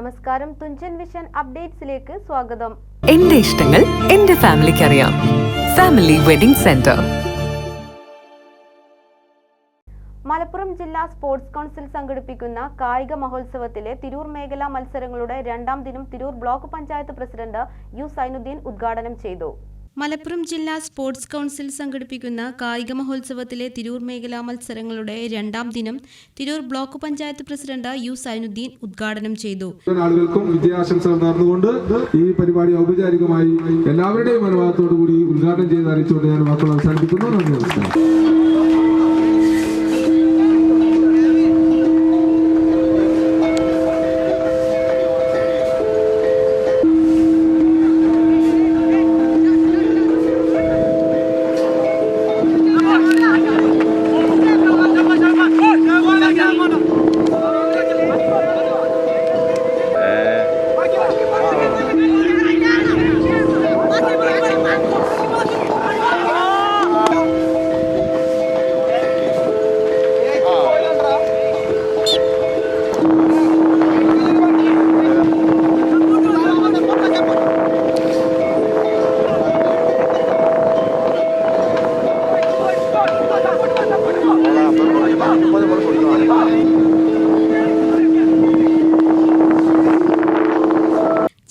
നമസ്കാരം, തുഞ്ചൻ വിഷൻ അപ്ഡേറ്റ്സിലേക്ക് സ്വാഗതം. എന്റെ ഇഷ്ടങ്ങൾ എന്റെ ഫാമിലിക്ക് അറിയാം. Family wedding centre. മലപ്പുറം ജില്ലാ സ്പോർട്സ് കൗൺസിൽ സംഘടിപ്പിക്കുന്ന കായിക മഹോത്സവത്തിലെ തിരൂർ മേഖലാ മത്സരങ്ങളുടെ രണ്ടാം ദിനം Tirur block panchayat president U Zainuddin ഉദ്ഘാടനം ചെയ്തു. മലപ്പുറം ജില്ലാ സ്പോർട്സ് കൗൺസിൽ സംഘടിപ്പിക്കുന്ന കായിക മഹോത്സവത്തിലെ തിരൂർ മേഖലാ മത്സരങ്ങളുടെ രണ്ടാം ദിനം Tirur block panchayat president U Zainuddin ഉദ്ഘാടനം ചെയ്തു. ആളുകൾക്കും വിജയാശംസകൾ നേർന്നുകൊണ്ട് ഈ പരിപാടി ഔപചാരികമായി എല്ലാവരുടെയും അനുവാദത്തോടു കൂടി ഉദ്ഘാടനം ചെയ്ത് അറിയിച്ചുകൊണ്ട് ഞാൻ വാക്കുകൾ അവസാനിപ്പിക്കുന്നു. നന്ദി, നമസ്കാരം.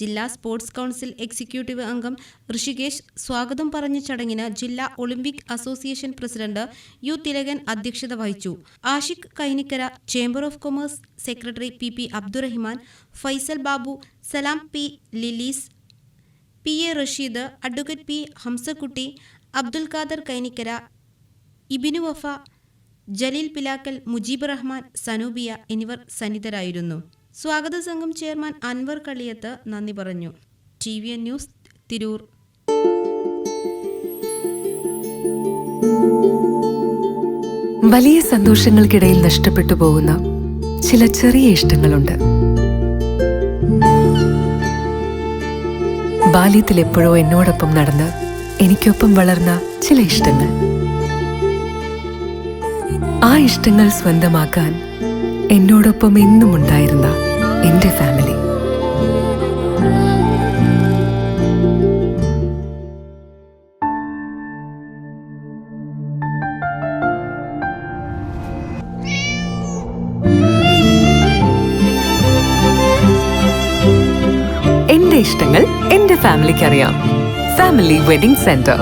ജില്ലാ സ്പോർട്സ് കൗൺസിൽ എക്സിക്യൂട്ടീവ് അംഗം ഋഷികേഷ് സ്വാഗതം പറഞ്ഞ ചടങ്ങിന് ജില്ലാ Olympic association president U Thilakan അധ്യക്ഷത വഹിച്ചു. Ashiq Kainikkara, chamber of commerce secretary P Abdurahiman, Faisal Babu, Salam P Lilis, PA Rasheed, advocate P Hamsakutty, Abdul Khader Kainikkara, Ibinu Wafa, Jaleel Pilakkal, Mujeeb Rahman, Sanubiya എന്നിവർ സന്നിധരായിരുന്നു. സ്വാഗത സംഘം ചെയർമാൻ അൻവർ കളിയത്ത് നന്ദി പറഞ്ഞു. TVN news, Tirur. വലിയ സന്തോഷങ്ങൾക്കിടയിൽ നഷ്ടപ്പെട്ടു പോകുന്ന ചില ചെറിയ ഇഷ്ടങ്ങളുണ്ട്. ബാല്യത്തിൽ എപ്പോഴോ എന്നോടൊപ്പം നടന്ന് എനിക്കൊപ്പം വളർന്ന ചില ഇഷ്ടങ്ങൾ. ആ ഇഷ്ടങ്ങൾ സ്വന്തമാക്കാൻ എന്നോടൊപ്പം എന്നും ഉണ്ടായിരുന്ന എന്റെ ഫാമിലി. എന്റെ ഇഷ്ടങ്ങൾ എന്റെ ഫാമിലിക്ക് അറിയാം. Family wedding centre.